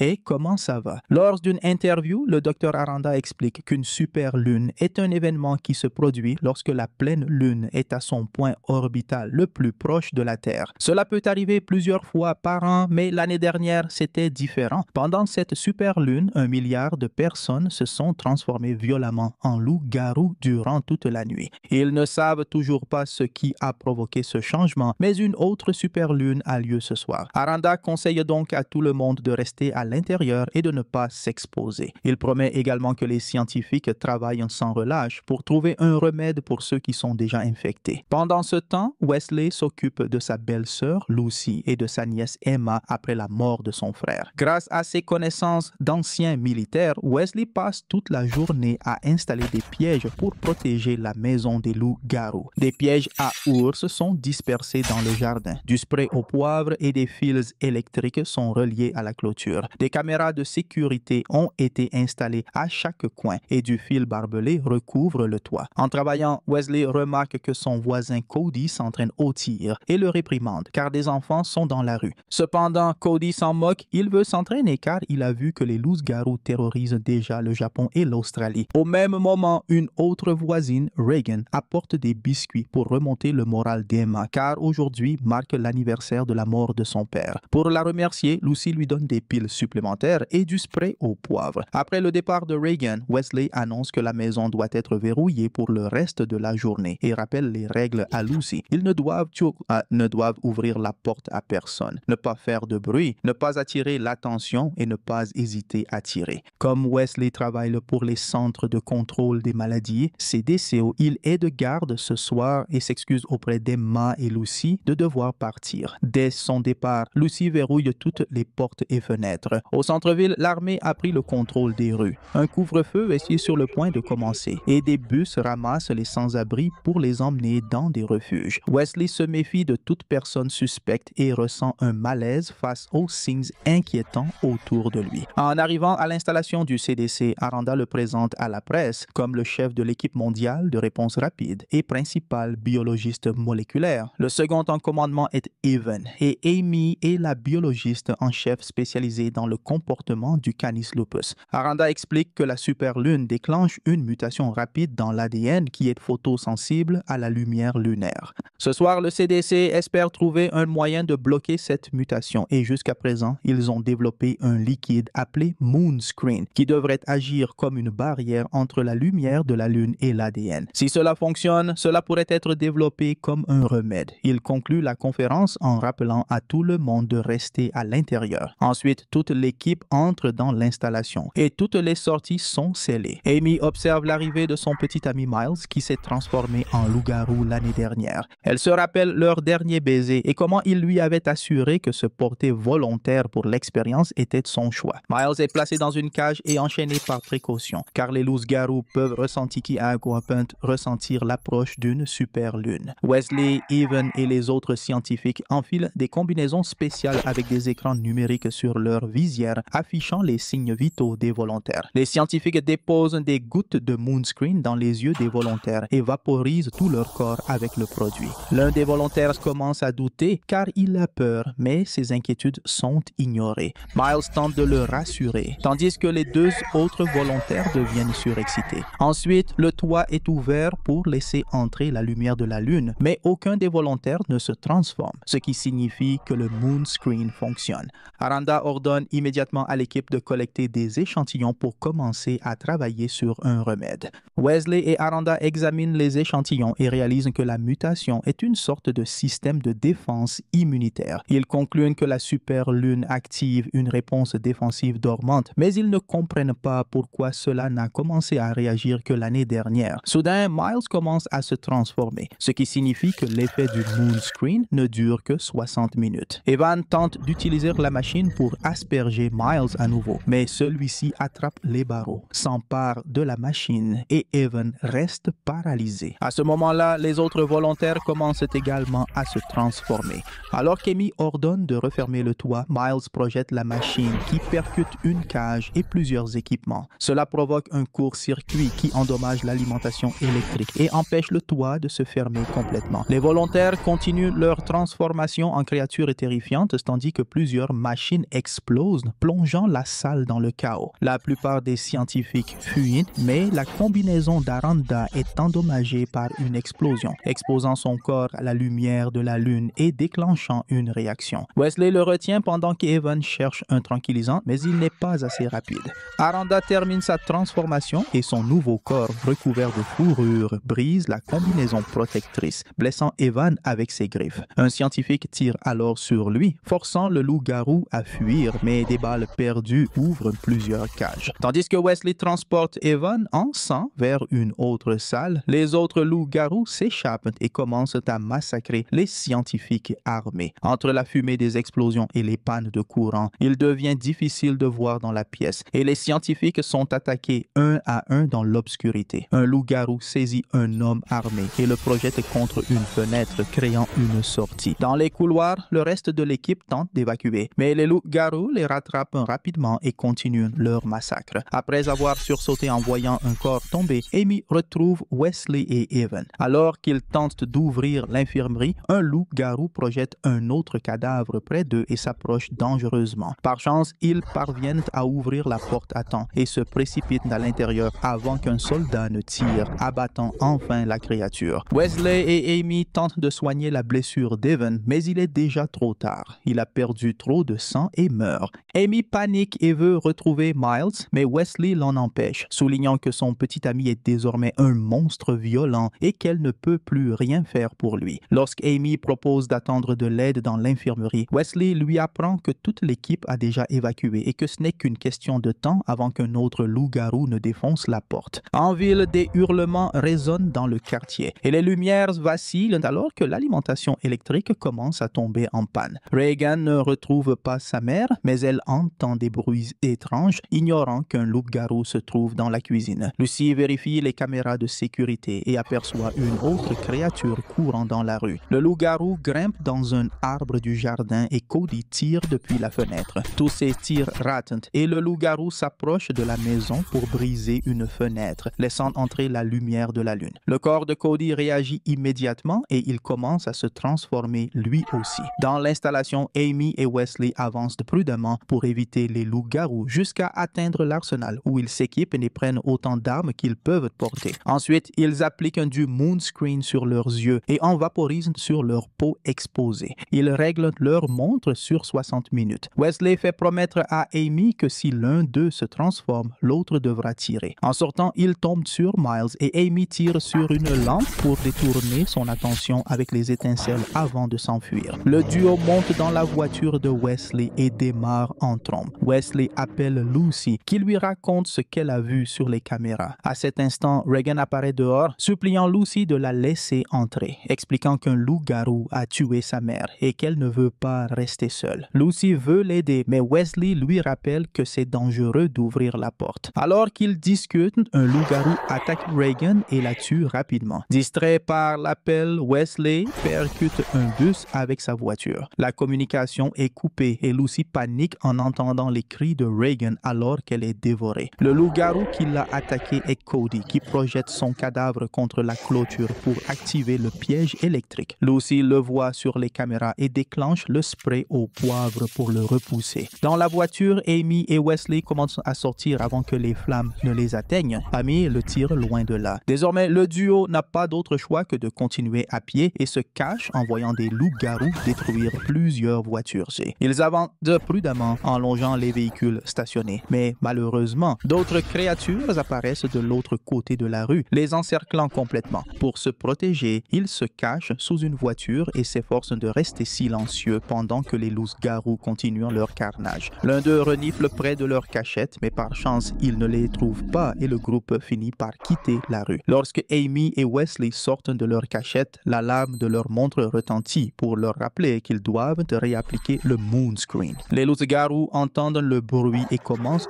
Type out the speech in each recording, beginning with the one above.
Hey, comment ça va? Lors d'une interview, le Dr Aranda explique qu'une superlune est un événement qui se produit lorsque la pleine lune est à son point orbital le plus proche de la Terre. Cela peut arriver plusieurs fois par an, mais l'année dernière, c'était différent. Pendant cette superlune, 1 milliard de personnes se sont transformées violemment en loups-garous durant toute la nuit. Ils ne savent toujours pas ce qui a provoqué ce changement, mais une autre superlune a lieu ce soir. Aranda conseille donc à tout le monde de rester à l'intérieur et de ne pas s'exposer. Il promet également que les scientifiques travaillent sans relâche pour trouver un remède pour ceux qui sont déjà infectés. Pendant ce temps, Wesley s'occupe de sa belle-sœur Lucy et de sa nièce Emma après la mort de son frère. Grâce à ses connaissances d'anciens militaires, Wesley passe toute la journée à installer des pièges pour protéger la maison des loups-garous. Des pièges à ours sont dispersés dans le jardin. Du spray au poivre et des fils électriques sont reliés à la clôture. Des caméras de sécurité ont été installées à chaque coin et du fil barbelé recouvre le toit. En travaillant, Wesley remarque que son voisin Cody s'entraîne au tir et le réprimande car des enfants sont dans la rue. Cependant, Cody s'en moque, il veut s'entraîner car il a vu que les loups-garous terrorisent déjà le Japon et l'Australie. Au même moment, une autre voisine, Reagan, apporte des biscuits pour remonter le moral d'Emma car aujourd'hui marque l'anniversaire de la mort de son père. Pour la remercier, Lucy lui donne des piles supplémentaires et du spray au poivre. Après le départ de Reagan, Wesley annonce que la maison doit être verrouillée pour le reste de la journée et rappelle les règles à Lucy. Ils ne doivent ouvrir la porte à personne, ne pas faire de bruit, ne pas attirer l'attention et ne pas hésiter à tirer. Comme Wesley travaille pour les centres de contrôle des maladies, CDCO, il est de garde ce soir et s'excuse auprès d'Emma et Lucy de devoir partir. Dès son départ, Lucy verrouille toutes les portes et fenêtres. Au centre-ville, l'armée a pris le contrôle des rues. Un couvre-feu est sur le point de commencer et des bus ramassent les sans-abri pour les emmener dans des refuges. Wesley se méfie de toute personne suspecte et ressent un malaise face aux signes inquiétants autour de lui. En arrivant à l'installation du CDC, Aranda le présente à la presse comme le chef de l'équipe mondiale de réponse rapide et principal biologiste moléculaire. Le second en commandement est Evan et Amy est la biologiste en chef spécialisée dans le comportement du Canis lupus. Aranda explique que la superlune déclenche une mutation rapide dans l'ADN qui est photosensible à la lumière lunaire. Ce soir, le CDC espère trouver un moyen de bloquer cette mutation et jusqu'à présent, ils ont développé un liquide appelé Moonscreen qui devrait agir comme une barrière entre la lumière de la Lune et l'ADN. Si cela fonctionne, cela pourrait être développé comme un remède. Il conclut la conférence en rappelant à tout le monde de rester à l'intérieur. Ensuite, toute l'équipe entre dans l'installation et toutes les sorties sont scellées. Amy observe l'arrivée de son petit ami Miles qui s'est transformé en loup-garou l'année dernière. Elle se rappelle leur dernier baiser et comment il lui avait assuré que se porter volontaire pour l'expérience était son choix. Miles est placé dans une cage et enchaîné par précaution car les loups-garous peuvent ressentir l'approche d'une superlune. Wesley, Evan et les autres scientifiques enfilent des combinaisons spéciales avec des écrans numériques sur leur visière affichant les signes vitaux des volontaires. Les scientifiques déposent des gouttes de Moonscreen dans les yeux des volontaires et vaporisent tout leur corps avec le produit. L'un des volontaires commence à douter car il a peur, mais ses inquiétudes sont ignorées. Miles tente de le rassurer, tandis que les deux autres volontaires deviennent surexcités. Ensuite, le toit est ouvert pour laisser entrer la lumière de la Lune, mais aucun des volontaires ne se transforme, ce qui signifie que le Moonscreen fonctionne. Aranda ordonne immédiatement à l'équipe de collecter des échantillons pour commencer à travailler sur un remède. Wesley et Aranda examinent les échantillons et réalisent que la mutation est une sorte de système de défense immunitaire. Ils concluent que la superlune active une réponse défensive dormante, mais ils ne comprennent pas pourquoi cela n'a commencé à réagir que l'année dernière. Soudain, Miles commence à se transformer, ce qui signifie que l'effet du Moonscreen ne dure que 60 minutes. Evan tente d'utiliser la machine pour asperger Miles à nouveau, mais celui-ci attrape les barreaux, s'empare de la machine et Evan reste paralysé. À ce moment-là, les autres volontaires commencent également à se transformer. Alors qu'Amy ordonne de refermer le toit, Miles projette la machine qui percute une cage et plusieurs équipements. Cela provoque un court-circuit qui endommage l'alimentation électrique et empêche le toit de se fermer complètement. Les volontaires continuent leur transformation en créatures terrifiantes tandis que plusieurs machines explosent explose, plongeant la salle dans le chaos. La plupart des scientifiques fuient, mais la combinaison d'Aranda est endommagée par une explosion, exposant son corps à la lumière de la Lune et déclenchant une réaction. Wesley le retient pendant qu'Evan cherche un tranquillisant, mais il n'est pas assez rapide. Aranda termine sa transformation et son nouveau corps recouvert de fourrure brise la combinaison protectrice, blessant Evan avec ses griffes. Un scientifique tire alors sur lui, forçant le loup-garou à fuir, mais des balles perdues ouvrent plusieurs cages. Tandis que Wesley transporte Evan en sang vers une autre salle, les autres loups-garous s'échappent et commencent à massacrer les scientifiques armés. Entre la fumée des explosions et les pannes de courant, il devient difficile de voir dans la pièce et les scientifiques sont attaqués un à un dans l'obscurité. Un loup-garou saisit un homme armé et le projette contre une fenêtre, créant une sortie. Dans les couloirs, le reste de l'équipe tente d'évacuer, mais les loups-garous les rattrapent rapidement et continuent leur massacre. Après avoir sursauté en voyant un corps tomber, Amy retrouve Wesley et Evan. Alors qu'ils tentent d'ouvrir l'infirmerie, un loup-garou projette un autre cadavre près d'eux et s'approche dangereusement. Par chance, ils parviennent à ouvrir la porte à temps et se précipitent à l'intérieur avant qu'un soldat ne tire, abattant enfin la créature. Wesley et Amy tentent de soigner la blessure d'Evan, mais il est déjà trop tard. Il a perdu trop de sang et meurt. Amy panique et veut retrouver Miles, mais Wesley l'en empêche, soulignant que son petit ami est désormais un monstre violent et qu'elle ne peut plus rien faire pour lui. Lorsqu'Amy propose d'attendre de l'aide dans l'infirmerie, Wesley lui apprend que toute l'équipe a déjà évacué et que ce n'est qu'une question de temps avant qu'un autre loup-garou ne défonce la porte. En ville, des hurlements résonnent dans le quartier et les lumières vacillent alors que l'alimentation électrique commence à tomber en panne. Reagan ne retrouve pas sa mère, mais elle entend des bruits étranges, ignorant qu'un loup-garou se trouve dans la cuisine. Lucy vérifie les caméras de sécurité et aperçoit une autre créature courant dans la rue. Le loup-garou grimpe dans un arbre du jardin et Cody tire depuis la fenêtre. Tous ces tirs ratent et le loup-garou s'approche de la maison pour briser une fenêtre, laissant entrer la lumière de la lune. Le corps de Cody réagit immédiatement et il commence à se transformer lui aussi. Dans l'installation, Amy et Wesley avancent prudemment pour éviter les loups-garous jusqu'à atteindre l'arsenal où ils s'équipent et prennent autant d'armes qu'ils peuvent porter. Ensuite, ils appliquent du moonscreen sur leurs yeux et en vaporisent sur leur peau exposée. Ils règlent leur montre sur 60 minutes. Wesley fait promettre à Amy que si l'un d'eux se transforme, l'autre devra tirer. En sortant, il tombe sur Miles et Amy tire sur une lampe pour détourner son attention avec les étincelles avant de s'enfuir. Le duo monte dans la voiture de Wesley et démarre en trombe. Wesley appelle Lucy qui lui raconte ce qu'elle a vu sur les caméras. À cet instant, Reagan apparaît dehors, suppliant Lucy de la laisser entrer, expliquant qu'un loup-garou a tué sa mère et qu'elle ne veut pas rester seule. Lucy veut l'aider, mais Wesley lui rappelle que c'est dangereux d'ouvrir la porte. Alors qu'ils discutent, un loup-garou attaque Reagan et la tue rapidement. Distrait par l'appel, Wesley percute un bus avec sa voiture. La communication est coupée et Lucy panique en entendant les cris de Reagan alors qu'elle est dévorée. Le loup-garou qui l'a attaqué est Cody, qui projette son cadavre contre la clôture pour activer le piège électrique. Lucy le voit sur les caméras et déclenche le spray au poivre pour le repousser. Dans la voiture, Amy et Wesley commencent à sortir avant que les flammes ne les atteignent. Amy le tire loin de là. Désormais, le duo n'a pas d'autre choix que de continuer à pied et se cache en voyant des loups-garous détruire plusieurs voitures. Ils avancent prudemment en longeant les véhicules stationnés. Mais malheureusement, d'autres créatures apparaissent de l'autre côté de la rue, les encerclant complètement. Pour se protéger, ils se cachent sous une voiture et s'efforcent de rester silencieux pendant que les loups-garous continuent leur carnage. L'un d'eux renifle près de leur cachette, mais par chance, ils ne les trouvent pas et le groupe finit par quitter la rue. Lorsque Amy et Wesley sortent de leur cachette, l'alarme de leur montre retentit pour leur rappeler qu'ils doivent réappliquer le moonscreen. Les loups-garous entendent le bruit et commencent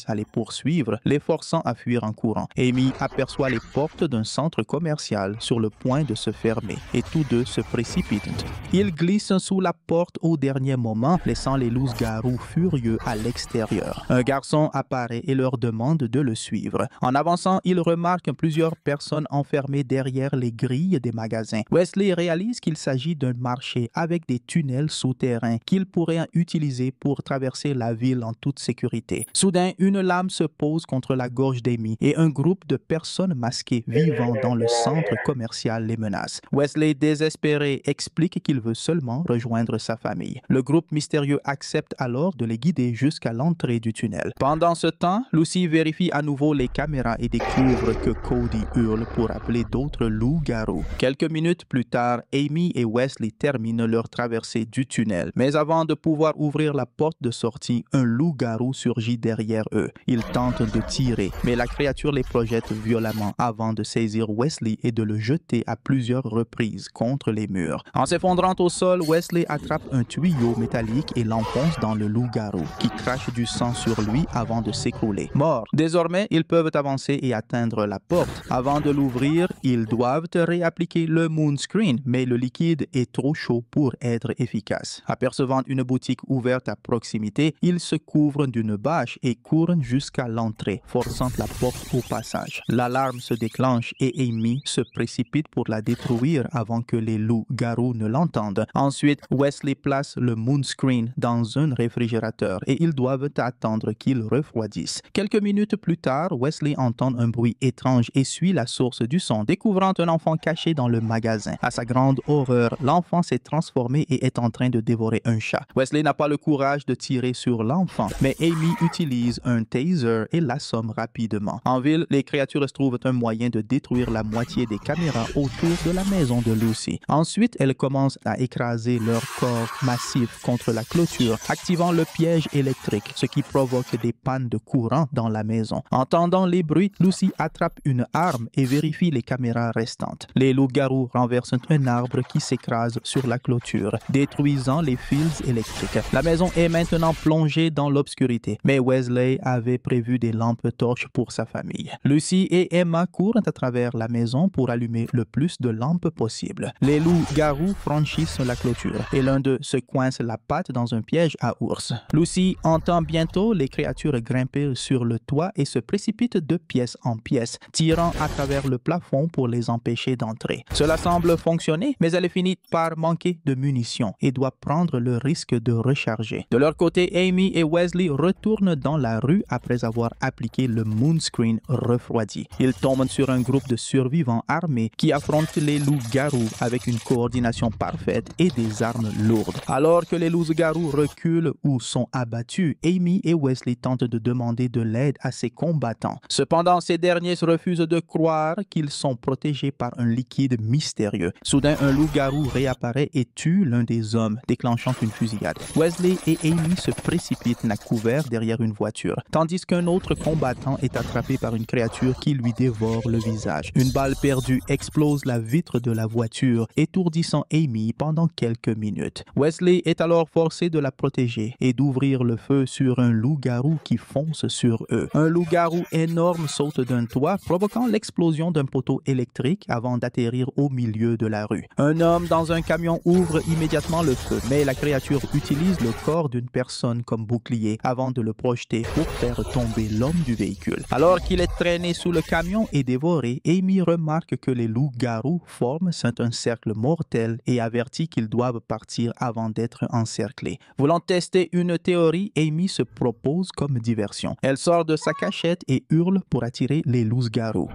à les poursuivre, les forçant à fuir en courant. Amy aperçoit les portes d'un centre commercial sur le point de se fermer et tous deux se précipitent. Ils glissent sous la porte au dernier moment, laissant les loups-garous furieux à l'extérieur. Un garçon apparaît et leur demande de le suivre. En avançant, ils remarquent plusieurs personnes enfermées derrière les grilles des magasins. Wesley réalise qu'il s'agit d'un marché avec des tunnels souterrains qu'il pourrait utiliser pour pour traverser la ville en toute sécurité. Soudain, une lame se pose contre la gorge d'Amy et un groupe de personnes masquées vivant dans le centre commercial les menace. Wesley, désespéré, explique qu'il veut seulement rejoindre sa famille. Le groupe mystérieux accepte alors de les guider jusqu'à l'entrée du tunnel. Pendant ce temps, Lucy vérifie à nouveau les caméras et découvre que Cody hurle pour appeler d'autres loups-garous. Quelques minutes plus tard, Amy et Wesley terminent leur traversée du tunnel. Mais avant de pouvoir ouvrir la porte de sortie, un loup-garou surgit derrière eux. Ils tentent de tirer, mais la créature les projette violemment avant de saisir Wesley et de le jeter à plusieurs reprises contre les murs. En s'effondrant au sol, Wesley attrape un tuyau métallique et l'enfonce dans le loup-garou, qui crache du sang sur lui avant de s'écrouler. Mort. Désormais, ils peuvent avancer et atteindre la porte. Avant de l'ouvrir, ils doivent réappliquer le moonscreen, mais le liquide est trop chaud pour être efficace. Apercevant une boutique ouverte à proximité, ils se couvrent d'une bâche et courent jusqu'à l'entrée, forçant la porte au passage. L'alarme se déclenche et Amy se précipite pour la détruire avant que les loups-garous ne l'entendent. Ensuite, Wesley place le moonscreen dans un réfrigérateur et ils doivent attendre qu'il refroidisse. Quelques minutes plus tard, Wesley entend un bruit étrange et suit la source du son, découvrant un enfant caché dans le magasin. À sa grande horreur, l'enfant s'est transformé et est en train de dévorer un chat. Wesley n'a pas le courage de tirer sur l'enfant, mais Amy utilise un taser et l'assomme rapidement. En ville, les créatures trouvent un moyen de détruire la moitié des caméras autour de la maison de Lucy. Ensuite, elles commencent à écraser leur corps massif contre la clôture, activant le piège électrique, ce qui provoque des pannes de courant dans la maison. Entendant les bruits, Lucy attrape une arme et vérifie les caméras restantes. Les loups-garous renversent un arbre qui s'écrase sur la clôture, détruisant les fils électriques. La maison est maintenant plongée dans l'obscurité, mais Wesley avait prévu des lampes torches pour sa famille. Lucy et Emma courent à travers la maison pour allumer le plus de lampes possible. Les loups-garous franchissent la clôture et l'un d'eux se coince la patte dans un piège à ours. Lucy entend bientôt les créatures grimper sur le toit et se précipite de pièce en pièce, tirant à travers le plafond pour les empêcher d'entrer. Cela semble fonctionner, mais elle finit par manquer de munitions et doit prendre le risque de recharger. De leur côté, Amy et Wesley retournent dans la rue après avoir appliqué le moonscreen refroidi. Ils tombent sur un groupe de survivants armés qui affrontent les loups-garous avec une coordination parfaite et des armes lourdes. Alors que les loups-garous reculent ou sont abattus, Amy et Wesley tentent de demander de l'aide à ces combattants. Cependant, ces derniers refusent de croire qu'ils sont protégés par un liquide mystérieux. Soudain, un loup-garou réapparaît et tue l'un des hommes, déclenchant une fusillade. Wesley et Amy se précipitent à couvert derrière une voiture, tandis qu'un autre combattant est attrapé par une créature qui lui dévore le visage. Une balle perdue explose la vitre de la voiture, étourdissant Amy pendant quelques minutes. Wesley est alors forcé de la protéger et d'ouvrir le feu sur un loup-garou qui fonce sur eux. Un loup-garou énorme saute d'un toit, provoquant l'explosion d'un poteau électrique avant d'atterrir au milieu de la rue. Un homme dans un camion ouvre immédiatement le feu, mais la créature utilise le corps d'une personne comme bouclier avant de le projeter pour faire tomber l'homme du véhicule. Alors qu'il est traîné sous le camion et dévoré, Amy remarque que les loups-garous forment un cercle mortel et avertit qu'ils doivent partir avant d'être encerclés. Voulant tester une théorie, Amy se propose comme diversion. Elle sort de sa cachette et hurle pour attirer les loups-garous.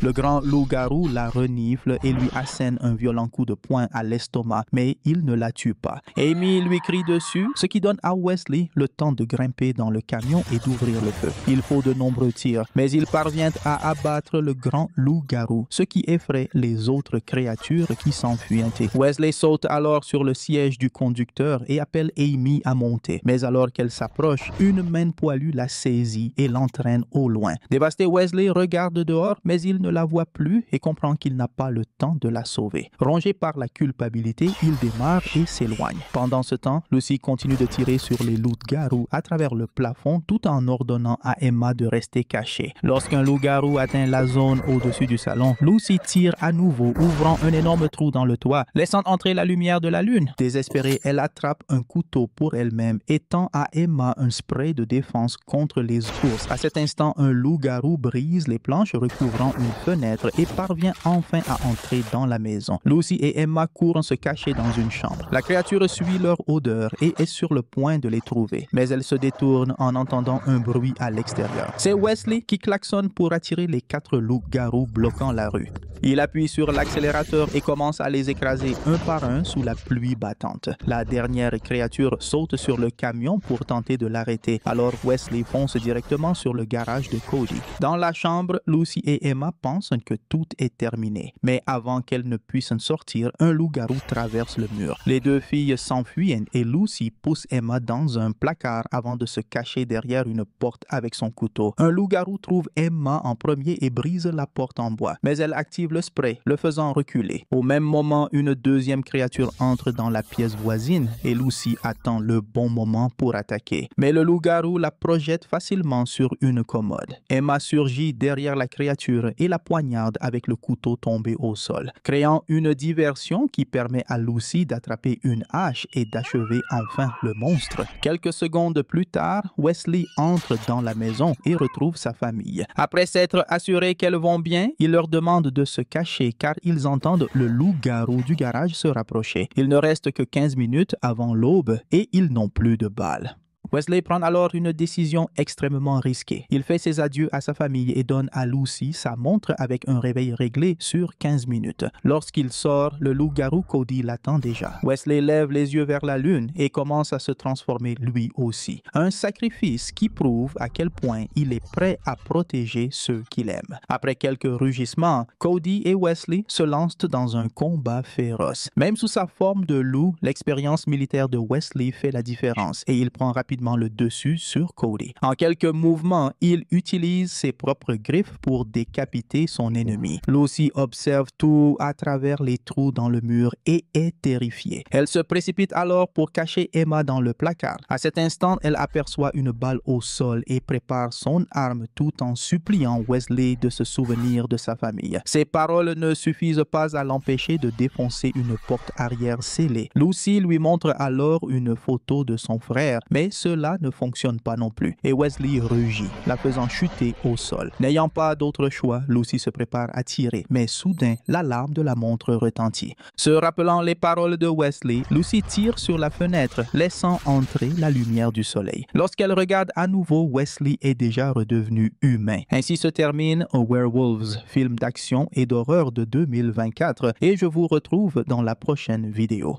Le grand loup-garou la renifle et lui assène un violent coup de poing à l'estomac, mais il ne la tue pas. Amy lui crie dessus, ce qui donne à Wesley le temps de grimper dans le camion et d'ouvrir le feu. Il faut de nombreux tirs, mais il parvient à abattre le grand loup-garou, ce qui effraie les autres créatures qui s'enfuient. Wesley saute alors sur le siège du conducteur et appelle Amy à monter. Mais alors qu'elle s'approche, une main poilue la saisit et l'entraîne au loin. Dévasté, Wesley regarde dehors, mais il ne la voit plus et comprend qu'il n'a pas le temps de la sauver. Rongé par la culpabilité, il démarre et s'éloigne. Pendant ce temps, Lucy continue de tirer sur les loups-garous à travers le plafond tout en ordonnant à Emma de rester cachée. Lorsqu'un loup-garou atteint la zone au-dessus du salon, Lucy tire à nouveau, ouvrant un énorme trou dans le toit, laissant entrer la lumière de la lune. Désespérée, elle attrape un couteau pour elle-même et tend à Emma un spray de défense contre les ours. À cet instant, un loup-garou brise les planches recouvrant une fenêtre et parvient enfin à entrer dans la maison. Lucy et Emma courent se cacher dans une chambre. La créature suit leur odeur et est sur le point loin de les trouver, mais elle se détourne en entendant un bruit à l'extérieur. C'est Wesley qui klaxonne pour attirer les 4 loups-garous bloquant la rue. Il appuie sur l'accélérateur et commence à les écraser un par un sous la pluie battante. La dernière créature saute sur le camion pour tenter de l'arrêter, alors Wesley fonce directement sur le garage de Cody. Dans la chambre, Lucy et Emma pensent que tout est terminé. Mais avant qu'elles ne puissent sortir, un loup-garou traverse le mur. Les 2 filles s'enfuient et Lucy pousse Emma dans un placard avant de se cacher derrière une porte avec son couteau. Un loup-garou trouve Emma en premier et brise la porte en bois, mais elle active le spray, le faisant reculer. Au même moment, une deuxième créature entre dans la pièce voisine et Lucy attend le bon moment pour attaquer. Mais le loup-garou la projette facilement sur une commode. Emma surgit derrière la créature et la poignarde avec le couteau tombé au sol, créant une diversion qui permet à Lucy d'attraper une hache et d'achever enfin le monstre. Quelques secondes plus tard, Wesley entre dans la maison et retrouve sa famille. Après s'être assuré qu'elles vont bien, il leur demande de se cacher car ils entendent le loup-garou du garage se rapprocher. Il ne reste que 15 minutes avant l'aube et ils n'ont plus de balles. Wesley prend alors une décision extrêmement risquée. Il fait ses adieux à sa famille et donne à Lucy sa montre avec un réveil réglé sur 15 minutes. Lorsqu'il sort, le loup-garou Cody l'attend déjà. Wesley lève les yeux vers la lune et commence à se transformer lui aussi. Un sacrifice qui prouve à quel point il est prêt à protéger ceux qu'il aime. Après quelques rugissements, Cody et Wesley se lancent dans un combat féroce. Même sous sa forme de loup, l'expérience militaire de Wesley fait la différence et il prend rapidement le dessus sur Cody. En quelques mouvements, il utilise ses propres griffes pour décapiter son ennemi. Lucy observe tout à travers les trous dans le mur et est terrifiée. Elle se précipite alors pour cacher Emma dans le placard. À cet instant, elle aperçoit une balle au sol et prépare son arme tout en suppliant Wesley de se souvenir de sa famille. Ses paroles ne suffisent pas à l'empêcher de défoncer une porte arrière scellée. Lucy lui montre alors une photo de son frère, mais cela ne fonctionne pas non plus et Wesley rugit, la faisant chuter au sol. N'ayant pas d'autre choix, Lucy se prépare à tirer, mais soudain, l'alarme de la montre retentit. Se rappelant les paroles de Wesley, Lucy tire sur la fenêtre, laissant entrer la lumière du soleil. Lorsqu'elle regarde à nouveau, Wesley est déjà redevenu humain. Ainsi se termine Werewolves, film d'action et d'horreur de 2024, et je vous retrouve dans la prochaine vidéo.